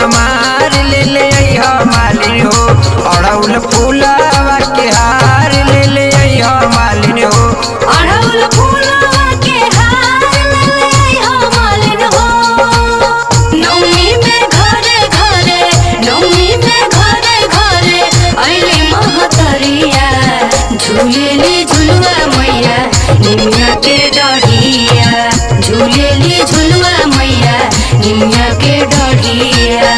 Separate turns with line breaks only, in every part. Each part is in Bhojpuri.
हमार ले ले अइहा मालिन हो। अड़हुल फूलवा के हार ले ले अइहा मालिन हो।
अड़हुल फूलवा के हार ले ले अइहा मालिन हो। नवमी में घरे घरे नवमी में घरे घरे अइली महतरिया झूलेली झुलवा मैया निमिया के डढ़िया झूलेली झुलवा मैया निमिया के डढ़िया।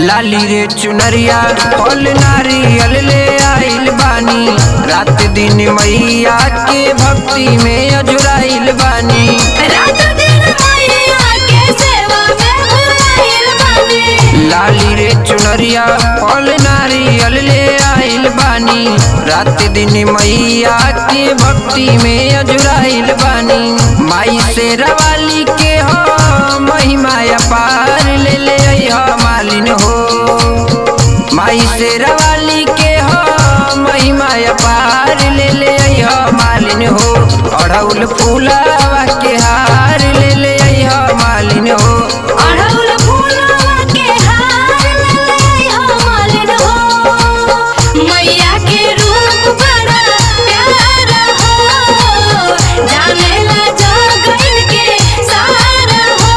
लाली रे चुनरिया फल नारियल ले आइल बानी। रात दिन मैया के भक्ति में अजुराइल बानी।
रात दिन मैया के सेवा में भुलाइल बानी।
लाली रे चुनरिया फल नारियल ले आइल बानी। रात दिन मैया के भक्ति में अजुराइल बानी। माई से रवाली के हो महिमा अपार ले ले अइहा मालिन हो। माई से रवाली के हो महिमा अपार ले ले अइहा मालिन हो। अड़हुल फूलवा के हार ले ले अइहा मालिन हो।
अड़हुल फूलवा के हार ले ले अइहा मालिन हो। मैया के रूप बड़ा प्यारा हो जानेला जगन के सारा हो।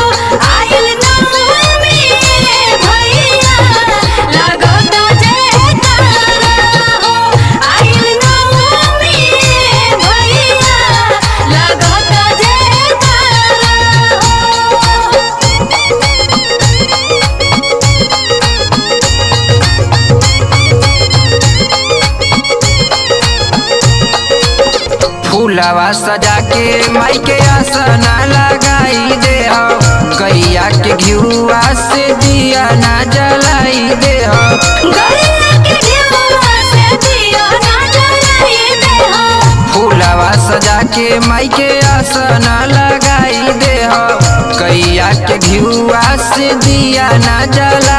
आइल नवमी भैया लागत जयकारा हो। आइल नवमी भैया लागत जयकारा हो।
फूलवा सजा के माई के आसना लगाई दे हो। गैया के घिउआ से दिया ना जलाई दे हो।
गैया के घिउवा से दिया ना जलाई दे हो।
फूलवा सजा के माई के आसना लगाई दे हो। गैया के घिउआ से दिया ना जलाई